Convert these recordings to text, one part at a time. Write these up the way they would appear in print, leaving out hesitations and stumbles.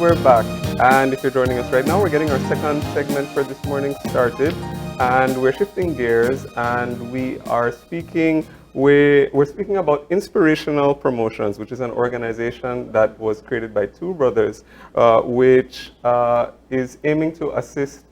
we're back. And if you're joining us right now, we're getting our second segment for this morning started. And we're shifting gears and we're speaking about Inspirational Promotions, which is an organization that was created by two brothers, which is aiming to assist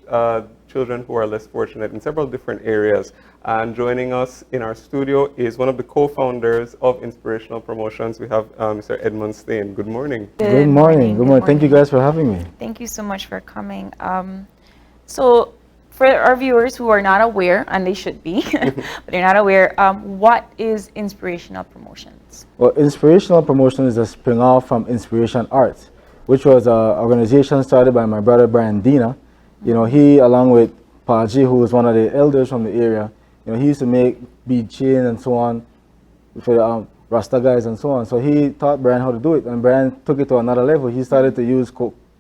children who are less fortunate in several different areas. And joining us in our studio is one of the co-founders of Inspirational Promotions. We have Mr. Edmond Stain. Good morning. Good morning. Good morning. Thank you guys for having me. Thank you so much for coming. So for our viewers who are not aware, and they should be, but they're not aware, what is Inspirational Promotions? Well, Inspirational Promotion is a spring off from Inspiration Arts, which was an organization started by my brother Brian Dina. You know, he, along with Paji, who was one of the elders from the area, you know, he used to make bead chain and so on for the Rasta guys and so on. So he taught Brian how to do it, and Brian took it to another level. He started to use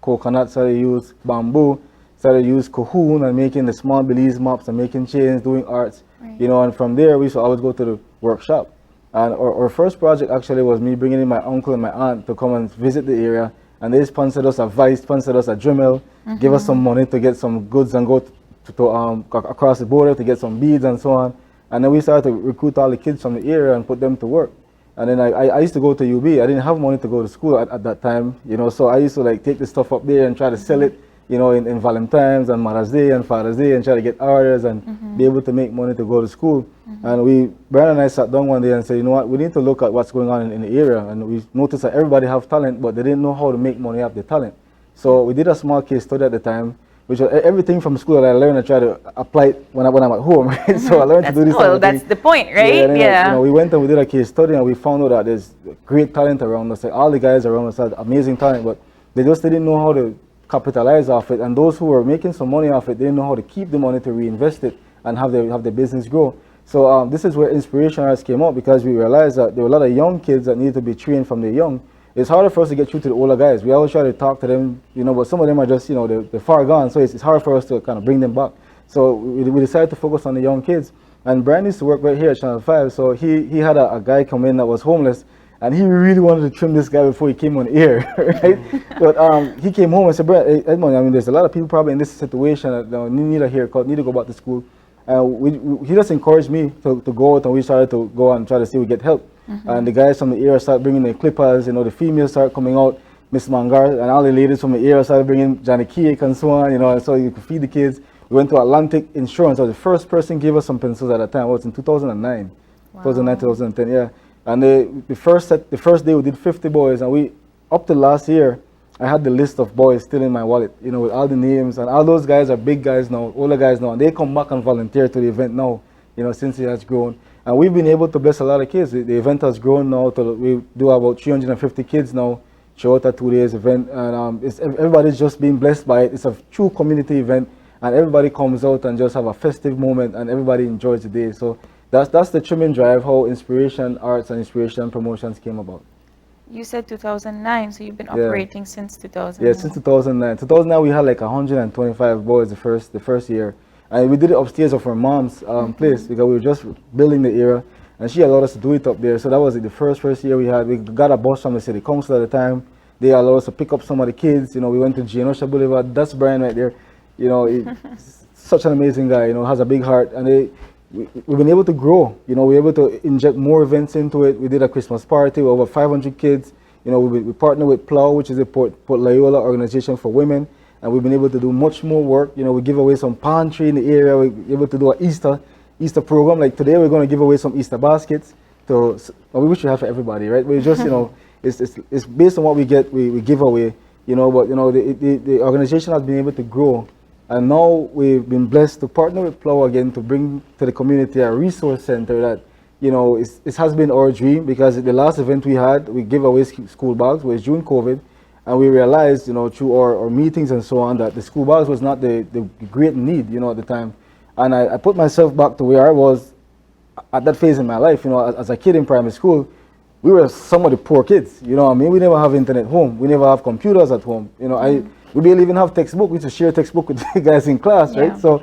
coconut, started to use bamboo, started to use cocoon and making the small Belize mops and making chains, doing arts. Right. You know, and from there we used to always go to the workshop. And our first project actually was me bringing in my uncle and my aunt to come and visit the area. And they sponsored us a Vice, sponsored us a Dremel, give us some money to get some goods and go to across the border to get some beads and so on. And then we started to recruit all the kids from the area and put them to work. And then I used to go to UB. I didn't have money to go to school at that time, you know, so I used to like take the stuff up there and try to sell it, you know, in Valentine's and Mother's Day and Father's Day and try to get orders and be able to make money to go to school. And Brian and I sat down one day and said, you know what, we need to look at what's going on in the area. And we noticed that everybody have talent, but they didn't know how to make money off the talent. So we did a small case study at the time, which was everything from school that I learned, I try to apply it when I'm at home, right? So I learned to do this. That's the point, right? Yeah. You know, we went and we did a case study and we found out that there's great talent around us. Like all the guys around us had amazing talent, but they just didn't know how to capitalize off it. And those who were making some money off it, they didn't know how to keep the money to reinvest it and have the business grow. So this is where Inspiration Arts came up, because we realized that there were a lot of young kids that needed to be trained from the young. It's harder for us to get through to the older guys. We always try to talk to them, you know, but some of them are just, you know, they're far gone. So it's hard for us to kind of bring them back. So we decided to focus on the young kids. And Brian used to work right here at Channel 5. So he had a guy come in that was homeless. And he really wanted to trim this guy before he came on air, right? But he came home and said, Brian, hey, Edmond, I mean, there's a lot of people probably in this situation that need a haircut, need to go back to school. He just encouraged me to go out, and we started to go and try to see if we get help. And the guys from the area started bringing the clippers, you know, the females started coming out, Miss Mangar, and all the ladies from the area started bringing Johnny Cake and so on, you know, so you could feed the kids. We went to Atlantic Insurance. I was the first person gave us some pencils at that time. It was in 2009, wow. 2009, 2010, yeah. And the first day we did 50 boys, and up to last year, I had the list of boys still in my wallet, you know, with all the names, and all those guys are big guys now, older guys now, and they come back and volunteer to the event now, you know, since it has grown. And we've been able to bless a lot of kids. The event has grown now we do about 350 kids now throughout a 2 days event, and everybody's just being blessed by it. It's a true community event, and everybody comes out and just have a festive moment, and everybody enjoys the day. So that's the trimming drive, how Inspiration Arts and Inspiration Promotions came about. You said 2009, so you've been operating since 2009. Yeah, since 2009. 2009 we had like 125 boys the first year. And we did it upstairs of our mom's place, because we were just building the area, and she allowed us to do it up there. So that was the first year we had. We got a bus from the city council at the time. They allowed us to pick up some of the kids. You know, we went to Genosha Boulevard. That's Brian right there. You know, he's such an amazing guy. You know, has a big heart, and we've been able to grow. You know, we were able to inject more events into it. We did a Christmas party with over 500 kids. You know, we partnered with PLOW, which is a Port Loyola organization for women. And we've been able to do much more work. You know, we give away some pantry in the area. We're able to do an Easter program. Like today, we're going to give away some Easter baskets. We wish we have for everybody, right? We just, you know, it's based on what we get, we give away. You know, but you know, the organization has been able to grow, and now we've been blessed to partner with PLOW again to bring to the community a resource center that, you know, it has been our dream, because the last event we had, we gave away school bags, was during COVID. And we realized, you know, through our meetings and so on, that the school bags was not the great need, you know, at the time. And I put myself back to where I was at that phase in my life. You know, as a kid in primary school, we were some of the poor kids. You know what I mean? We never have internet home. We never have computers at home. You know, we barely even have textbook. We used to share textbook with the guys in class, right? So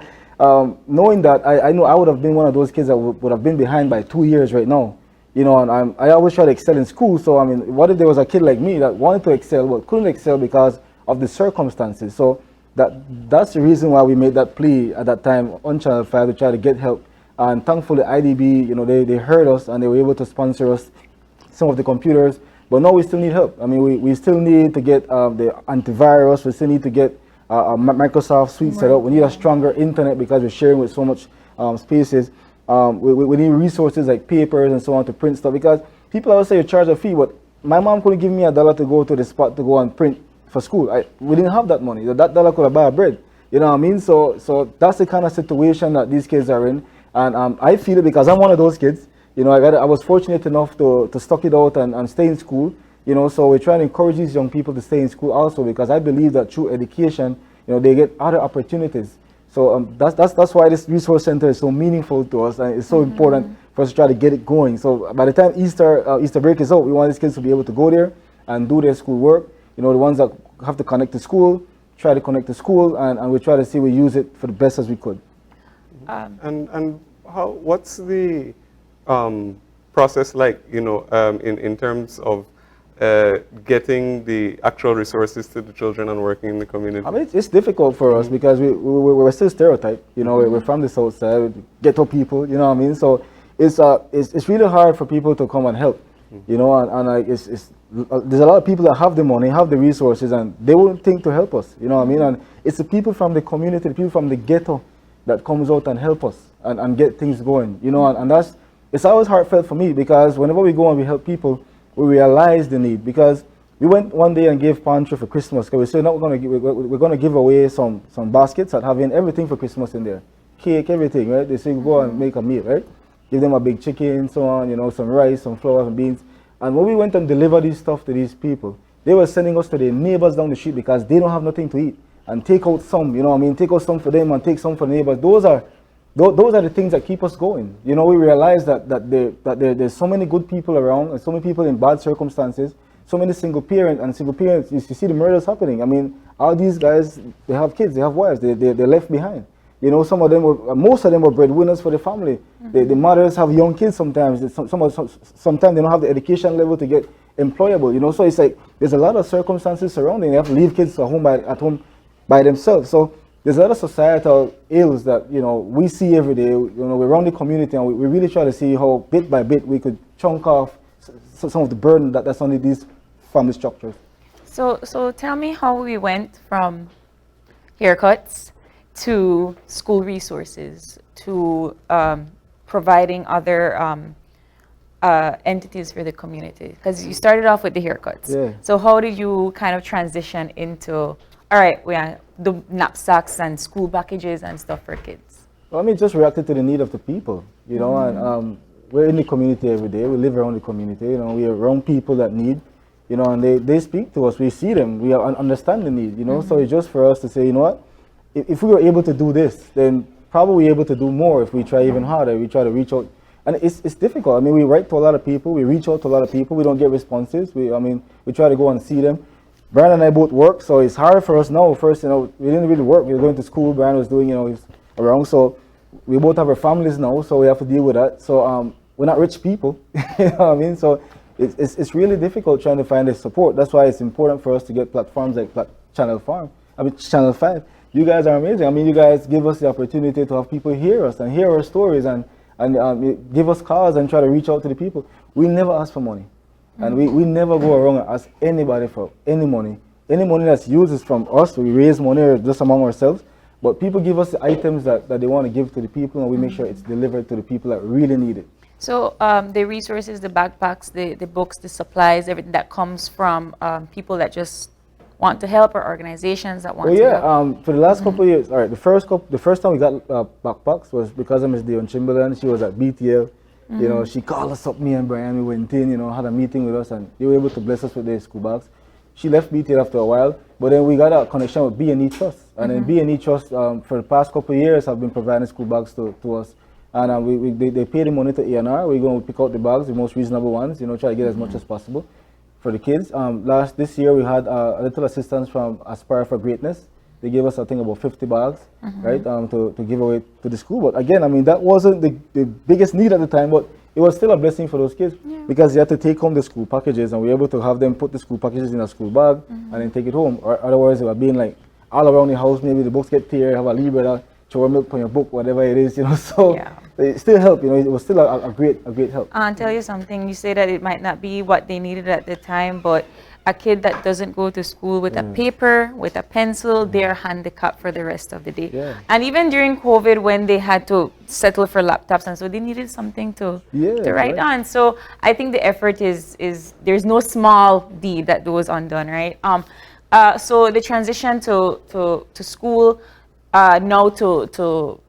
knowing that, I know I would have been one of those kids that would have been behind by 2 years right now. You know, and I always try to excel in school. So, I mean, what if there was a kid like me that wanted to excel but couldn't excel because of the circumstances. So that's the reason why we made that plea at that time on Channel 5 to try to get help. And thankfully, I.D.B, they heard us and they were able to sponsor us some of the computers. But now we still need help. I mean, we still need to get the antivirus. We still need to get a Microsoft suite set up. We need a stronger internet because we're sharing with so much spaces. We need resources like papers and so on to print stuff, because people always say you charge a fee, but my mom couldn't give me $1 to go to the spot to go and print for school. We didn't have that money. That dollar could have bought bread. You know what I mean? So that's the kind of situation that these kids are in. And I feel it because I'm one of those kids. You know, I was fortunate enough to stuck it out and stay in school. You know, so we're trying to encourage these young people to stay in school also, because I believe that through education, they get other opportunities. So that's why this resource center is so meaningful to us, and it's so important for us to try to get it going. So by the time Easter break is out, we want these kids to be able to go there and do their school work. The ones that have to connect to school, try to connect to school, and we try to see we use it for the best as we could. And what's the process like, in terms of getting the actual resources to the children and working in the community? I mean, it's difficult for us because we're still stereotyped. We're from the south side, ghetto people. You know what I mean? So it's really hard for people to come and help. There's a lot of people that have the money, have the resources, and they won't think to help us. You know what I mean? And it's the people from the community, the people from the ghetto, that comes out and help us and get things going. And it's always heartfelt for me, because whenever we go and we help people, we realize the need. Because we went one day and gave pantry for Christmas, because we said, no, we're going to give away some baskets that having everything for Christmas in there, cake, everything, right? They say go and make a meal, right? Give them a big chicken, so on, some rice, some flour, some beans. And when we went and delivered this stuff to these people, they were sending us to their neighbors down the street because they don't have nothing to eat, and take out some, take out some for them and take some for the neighbors. Those are the things that keep us going. We realize that there's so many good people around, and so many people in bad circumstances, so many single parents, you see the murders happening. I mean, all these guys, they have kids, they have wives, they're left behind. Most of them were breadwinners for the family. The mothers have young kids sometimes. Sometimes they don't have the education level to get employable. So it's like there's a lot of circumstances surrounding. They have to leave kids at home by themselves. So there's a lot of societal ills that we see every day. We're around the community, and we really try to see how bit by bit we could chunk off some of the burden that's on these family structures. So tell me how we went from haircuts to school resources to providing other entities for the community, because you started off with the haircuts. Yeah. So how did you kind of transition into, all right, we are the knapsacks and school packages and stuff for kids? Well, I mean, just reacted to the need of the people, and we're in the community every day. We live around the community, we're around people that need, and they speak to us. We see them, we understand the need, so it's just for us to say, you know what, if we were able to do this, then probably able to do more if we try even harder. We try to reach out, and it's difficult. I mean, we write to a lot of people, we reach out to a lot of people, we don't get responses. We try to go and see them. Brian and I both work, so it's hard for us now. First, we didn't really work. We were going to school. Brian was doing, he's around. So we both have our families now, so we have to deal with that. So we're not rich people, you know what I mean? So it's really difficult trying to find the support. That's why it's important for us to get platforms like Channel 5. You guys are amazing. I mean, you guys give us the opportunity to have people hear us and hear our stories and give us calls and try to reach out to the people. We never ask for money. And we never go around and ask anybody for any money. Any money that's used is from us. We raise money just among ourselves. But people give us the items that they want to give to the people, and we make sure it's delivered to the people that really need it. So the resources, the backpacks, the books, the supplies, everything that comes from people that just want to help, or organizations that want to help? For the last couple of years, all right, the first time we got backpacks was because of Ms. Dion Chamberlain. She was at BTL. She called us up, me and Brian, we went in, had a meeting with us, and they were able to bless us with their school bags. She left BTL after a while, but then we got a connection with B&E Trust. And then B&E Trust, for the past couple of years, have been providing school bags to us. And they pay the money to A&R. We're going to pick out the bags, the most reasonable ones, try to get as much as possible for the kids. This year, we had a little assistance from Aspire for Greatness. They gave us, I think, about 50 bags, right, to give away to the school. But again, I mean, that wasn't the biggest need at the time, but it was still a blessing for those kids because they had to take home the school packages, and we were able to have them put the school packages in a school bag and then take it home. Or otherwise, it would being like all around the house. Maybe the books get tear, have a Libra, throw milk on your book, whatever it is, So it still helped. It was still a great help. I'll tell you something. You say that it might not be what they needed at the time, but a kid that doesn't go to school with a paper, with a pencil, they're handicapped for the rest of the day. Yeah. And even during COVID, when they had to settle for laptops, and so they needed something to write on. So I think the effort is there's no small deed that goes undone, right? So the transition to school, now to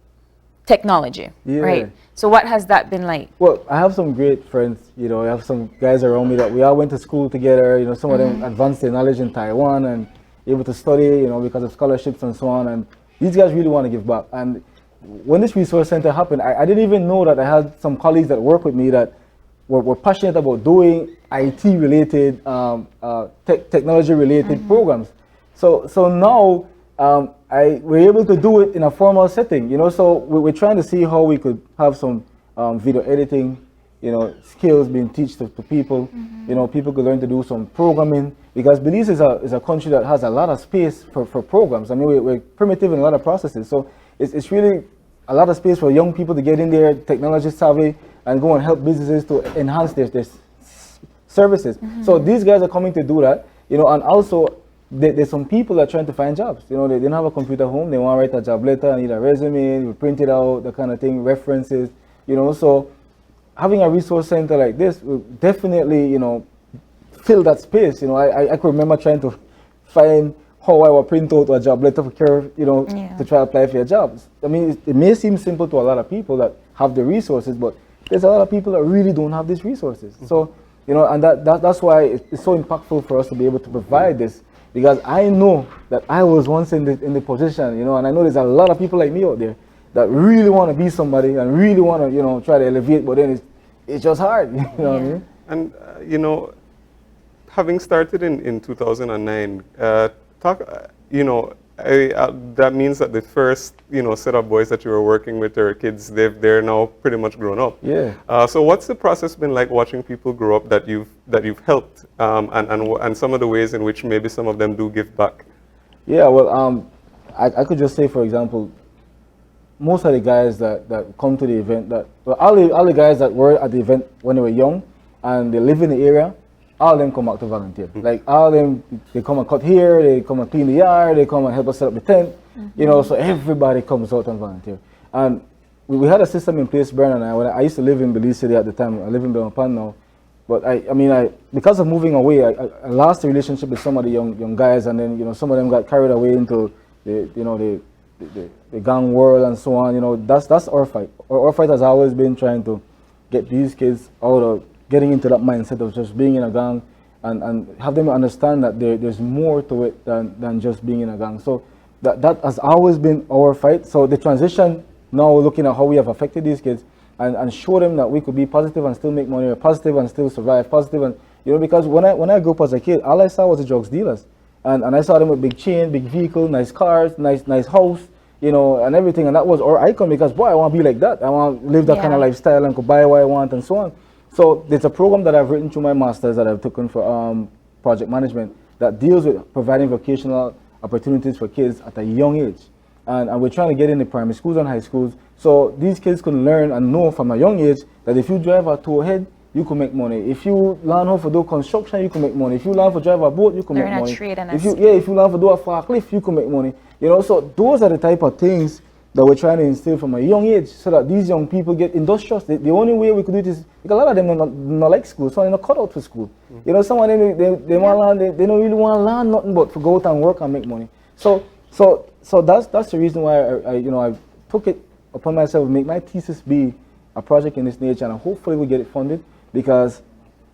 technology, right? So what has that been like? Well, I have some great friends, I have some guys around me that we all went to school together, some of them advanced their knowledge in Taiwan and able to study, because of scholarships and so on. And these guys really want to give back. And when this resource center happened, I didn't even know that I had some colleagues that work with me that were passionate about doing IT-related, technology-related programs. So now, we're able to do it in a formal setting, so we're trying to see how we could have some video editing, skills being taught to people, people could learn to do some programming, because Belize is a country that has a lot of space for programs. I mean, we're primitive in a lot of processes, so it's really a lot of space for young people to get in there, technology savvy, and go and help businesses to enhance their services. So these guys are coming to do that, and also there's some people that are trying to find jobs. They don't have a computer at home. They want to write a job letter, need a resume, you print it out, that kind of thing, references. So having a resource center like this will definitely, fill that space. I could remember trying to find how I would print out a job letter for care, to try to apply for a job. I mean, it may seem simple to a lot of people that have the resources, but there's a lot of people that really don't have these resources. So, and that's why it's so impactful for us to be able to provide this. Because I know that I was once in the position, and I know there's a lot of people like me out there that really want to be somebody and really want to, try to elevate, but then it's just hard, what I mean? And, having started in 2009, that means that the first, set of boys that you were working with or kids, they're now pretty much grown up. Yeah. So what's the process been like watching people grow up that you've helped, and some of the ways in which maybe some of them do give back? Yeah. Well, I could just say, for example, most of the guys that come to the event, all the guys that were at the event when they were young and they live in the area, all of them come out to volunteer. Like all of them, they come and cut here, they come and clean the yard, they come and help us set up the tent, so everybody comes out and volunteer. And we had a system in place, Bern and I, when I used to live in Belize City at the time. I live in Belmopan now. But I because of moving away, I lost the relationship with some of the young guys, and then, some of them got carried away into the gang world and so on. That's our fight. Our fight has always been trying to get these kids out of getting into that mindset of just being in a gang, and have them understand that there's more to it than just being in a gang. So that has always been our fight. So the transition, now we're looking at how we have affected these kids and show them that we could be positive and still make money, or positive and still survive, positive. And because when I grew up as a kid, all I saw was the drugs dealers, and I saw them with big chain, big vehicle, nice cars, nice house, and everything. And that was our icon, because boy, I want to be like that. I want to live that kind of lifestyle and could buy what I want and so on. So there's a program that I've written through my master's that I've taken for project management that deals with providing vocational opportunities for kids at a young age. And we're trying to get into primary schools and high schools, so these kids can learn and know from a young age that if you drive a tow head, you can make money. If you learn how to do construction, you can make money. If you learn how to drive a boat, you can make money. Learn a trade and if you learn how to do a forklift, you can make money. So those are the type of things that we're trying to instill from a young age, so that these young people get industrious. The only way we could do it is, because a lot of them don't like school, so they're not cut out for school. Some of them, they want to learn, they don't really want to learn nothing but to go out and work and make money. So that's the reason why I took it upon myself to make my thesis be a project in this nature, and hopefully we get it funded, because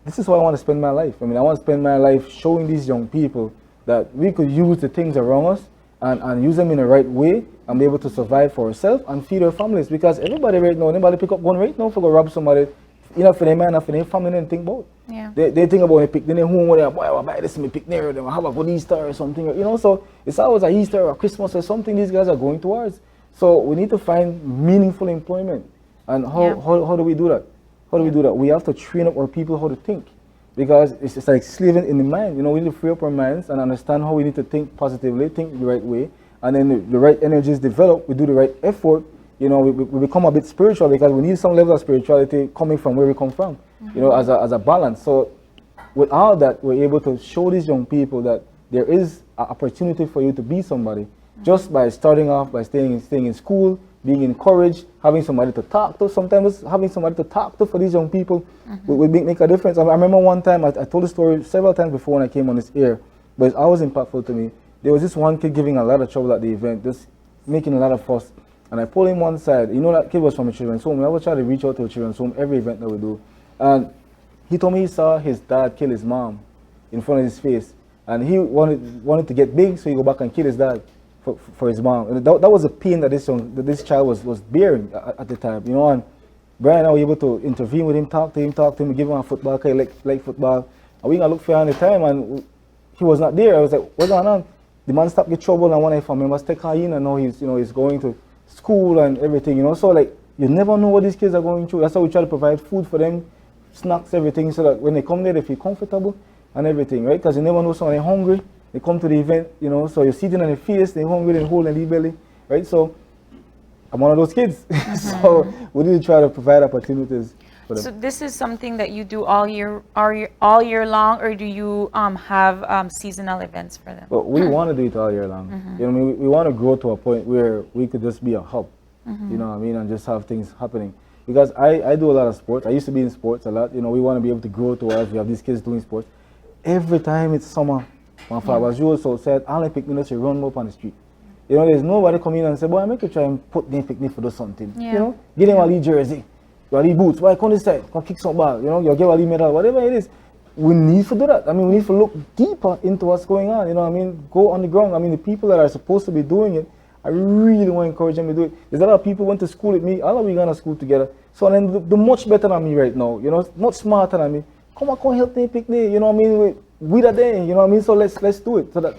this is what I want to spend my life. I want to spend my life showing these young people that we could use the things around us and use them in the right way and be able to survive for ourselves and feed our families. Because everybody right now, anybody pick up gun right now for go rob somebody, for their man, for their family, they think about. Yeah. They think about it, pick, then they home with them, boy, I'll buy this and pick near them, have a good Easter or something, so it's always a Easter or a Christmas or something these guys are going towards. So we need to find meaningful employment. And how do we do that? How do we do that? We have to train up our people how to think, because it's like slaving in the mind. You know, we need to free up our minds and understand how we need to think positively, think the right way, and then the right energies develop. We do the right effort. You know, we become a bit spiritual, because we need some level of spirituality coming from where we come from. You know, as a balance. So with all that, we're able to show these young people that there is an opportunity for you to be somebody, just by starting off by staying in school, being encouraged, having somebody to talk to. Sometimes having somebody to talk to for these young people will make a difference. I remember one time, I told the story several times before when I came on this air, but it's always impactful to me. There was this one kid giving a lot of trouble at the event, just making a lot of fuss. And I pulled him one side. You know, that kid was from a children's home. We always try to reach out to a children's home every event that we do. And he told me he saw his dad kill his mom in front of his face. And he wanted to get big, so he go back and kill his dad for his mom. And that was a pain that this child was bearing at the time. You know, and Brian and I were able to intervene with him, talk to him, give him a football, because he like football. And we got to look for him at the time, and he was not there. I was like, what's going on? The man stopped getting trouble, and one of his family members take him in, and now he's going to school and everything, you know. So like, you never know what these kids are going through. That's why we try to provide food for them, snacks, everything, so that when they come there, they feel comfortable and everything, right? Because you never know, someone they're hungry, they come to the event, you know, so you're sitting on their face, they're hungry, they're holding their belly, right? So I'm one of those kids. So we need to try to provide opportunities for them. So this is something that you do all year long, or do you have seasonal events for them? Well, we want to do it all year long. You know, I mean, we want to grow to a point where we could just be a hub, you know what I mean, and just have things happening. Because I do a lot of sports. I used to be in sports a lot. You know, we want to be able to grow towards, we have these kids doing sports. Every time it's summer, my father was so sad, all the picnics, you run up on the street. You know, there's nobody come in and say, boy, I make you try and put them picnic for do something. You know, get them a little jersey, a little boots, why come this side, come kick some ball, you know, you give a little medal, whatever it is. We need to do that. I mean, we need to look deeper into what's going on, you know what I mean? Go on the ground. I mean, the people that are supposed to be doing it, I really want to encourage them to do it. There's a lot of people went to school with me, all of we gone to school together. So then they're much better than me right now, you know, much smarter than me. Come help me picnic, you know what I mean? We are there, you know what I mean? So let's do it. So that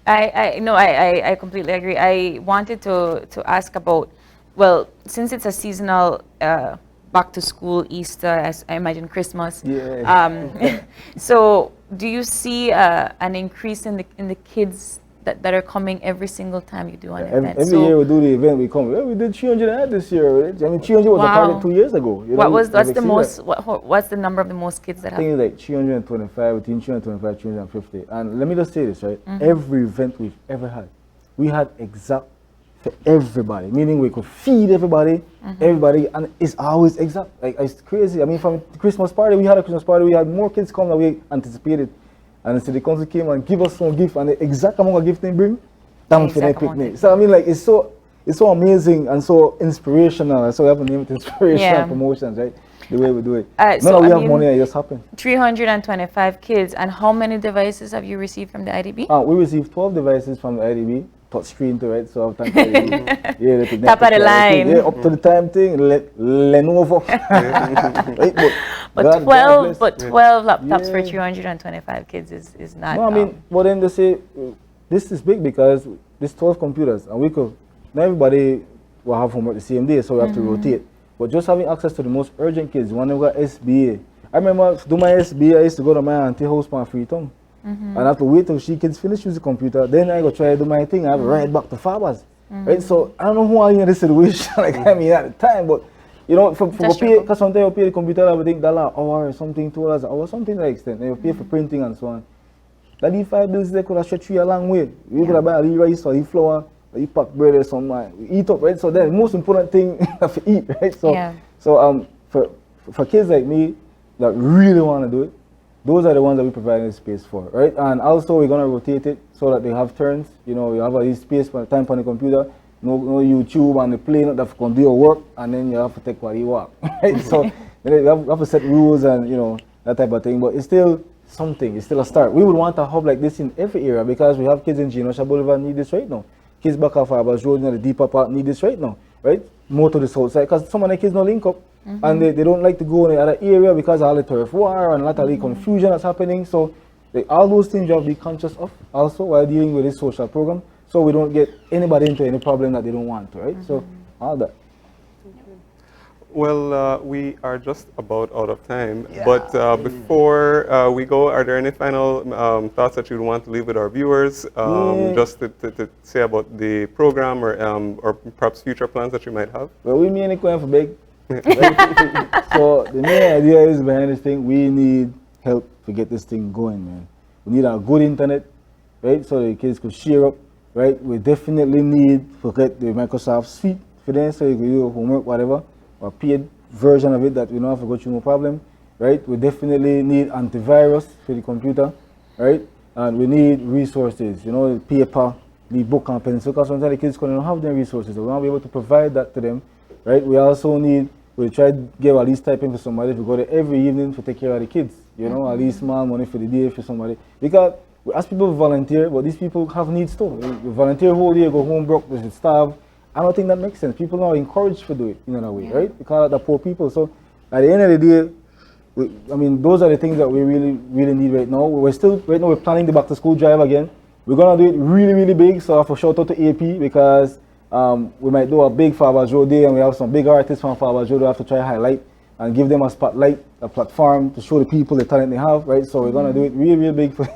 I completely agree. I wanted to ask about, well, since it's a seasonal back to school, Easter, as I imagine Christmas. Yeah. So do you see an increase in the kids that are coming every single time you do an event? Every year we do the event, we come. Well, we did 300 this year. Right? I mean, 300 was a target 2 years ago. You know, what's the number of the most kids that have? I think it's like 325, between 325, 350. And let me just say this, right? Every event we've ever had, we had exact for everybody, meaning we could feed everybody, and it's always exact. Like, it's crazy. I mean, from the Christmas party, we had a Christmas party, we had more kids come than we anticipated. And so the council came and give us some gift, and the exact amount of gift they bring, down for their picnic. So I mean, like, it's so amazing and so inspirational. So we have to name it Inspirational Promotions, right? The way we do it. So we have money, it just happened. 325 kids, and how many devices have you received from the I.D.B? We received 12 devices from the I.D.B. Touch screen to it, so I've top of the line. Yeah, up to the time thing, Lenovo. Right? But 12 laptops for 325 kids is not. No, I mean, but then they say this is big because there's 12 computers, and not everybody will have homework the same day, so we have to rotate. But just having access to the most urgent kids, when they got SBA. I remember to do my SBA, I used to go to my auntie's house for free time. And I have to wait till she kids finish using the computer. Then I go try to do my thing. I have to ride back to Farmers. Right? So I don't know who are in this situation. Like, I mean, at the time, but you know, because sometimes you pay the computer, I would think $1 an hour or something, $2 an hour, something to that extent. And you pay for printing and so on. That these 5 bills they could have stretched you a long way. You could have buy a little rice or a little flour, or you pack bread or something. Eat up, right? So that's the most important thing to eat, right? So for kids like me that really want to do it, those are the ones that we provide the space for, right? And also we're gonna rotate it so that they have turns. You know, you have a space for time on the computer, no YouTube and the plane that can do your work, and then you have to take what you walk, right? So you have to set rules and that type of thing. But it's still something. It's still a start. We would want a hub like this in every area because we have kids in Genosha Boulevard need this right now. Kids back off Farbers Road, the deeper part need this right now, right? More to the south side because some of the kids don't link up. And they don't like to go in the other area because of all the turf war and a lot of the confusion that's happening. So all those things you have to be conscious of also while dealing with this social program, so we don't get anybody into any problem that they don't want to, right? So all that. Well, we are just about out of time, but before we go, are there any final thoughts that you'd want to leave with our viewers, just to say about the program or perhaps future plans that you might have? Well, we mainly going for big. So the main idea is behind this thing, we need help to get this thing going, man. We need a good internet, right, so the kids could share up, right? We definitely need to get the Microsoft Suite for them, so you can do homework, whatever, or paid version of it that we don't have to go through no problem, right? We definitely need antivirus for the computer, right? And we need resources, you know, paper, the book and pencil, because sometimes the kids don't have their resources, so we want to be able to provide that to them, right? We also need, we try to give at least typing for somebody to go there every evening to take care of the kids, you know, at least small money for the day for somebody. Because we ask people to volunteer, but these people have needs too. You volunteer whole day, go home broke, they should starve. I don't think that makes sense. People are encouraged to do it in a way, right? We call it the poor people. So at the end of the day, I mean, those are the things that we really need right now. Right now we're planning the back to school drive again. We're gonna do it really big. So I have to shout out to AP because we might do a big Farmers Road day, and we have some big artists from Farmers Road we have to try to highlight and give them a spotlight, a platform to show the people the talent they have, right? So we're gonna do it really big for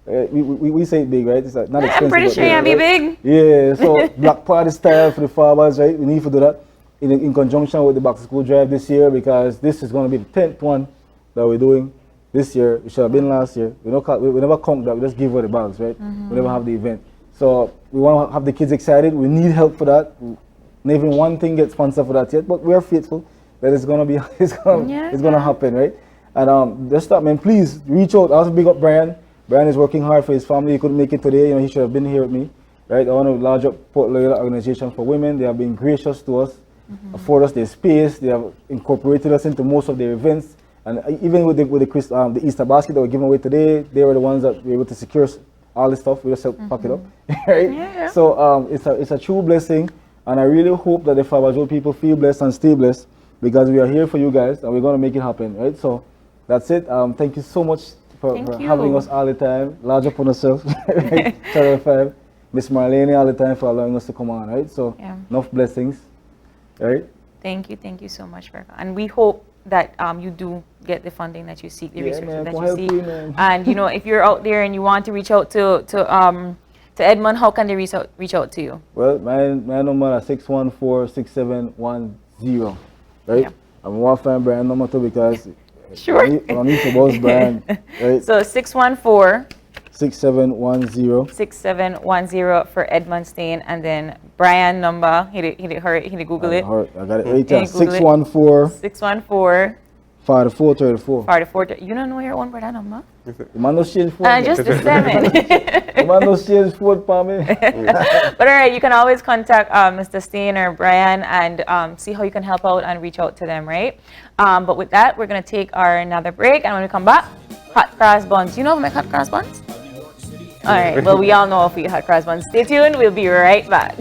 we say it big, right? It's not expensive. I'm pretty sure you'll be big. Yeah, so Black Party style for the farmers, right? We need to do that in conjunction with the back to school drive this year, because this is going to be the 10th one that we're doing this year. It should have been last year. We never count that. We just give away the bags, right? We never have the event. So we want to have the kids excited. We need help for that. Not even one thing gets sponsored for that yet, but we're faithful that it's going to be it's going to happen, right? And just stop, man. Please reach out. I also big up Brian. Brian is working hard for his family. He couldn't make it today. You know, he should have been here with me, right? I want to large up Port Loyola organization for women. They have been gracious to us, afford us their space. They have incorporated us into most of their events. And even with the Easter basket that we're giving away today, they were the ones that were able to secure all this stuff. We just helped pack it up, right? Yeah. So it's a true blessing. And I really hope that the Farmers people feel blessed and stay blessed, because we are here for you guys and we're going to make it happen, right? So that's it. Thank you so much for having us all the time. Large up on yourself, right? Channel 5. Miss Marlene all the time for allowing us to come on, right? So enough blessings, right? Thank you so much, Berka. And we hope that you do get the funding that you seek, the resources that you seek. And you know, if you're out there and you want to reach out to Edmond, how can they reach out to you? Well, my number is 614-6710, right? I'm one fan Brian number too, because sure. I need to boss Brian, right? So 614 6710 6710 for Edmond Stain, and then Brian number, he Google it. I got it right there. 614 4434. You don't know your own brother number? The man no change phone. Just the 7. The man no change phone for me. But all right, you can always contact Mr. Stain or Brian and see how you can help out and reach out to them, right? But with that, we're going to take another break, and when we come back, hot cross buns. You know how to make hot cross buns? All right, well, we all know if we hot cross buns. Stay tuned. We'll be right back.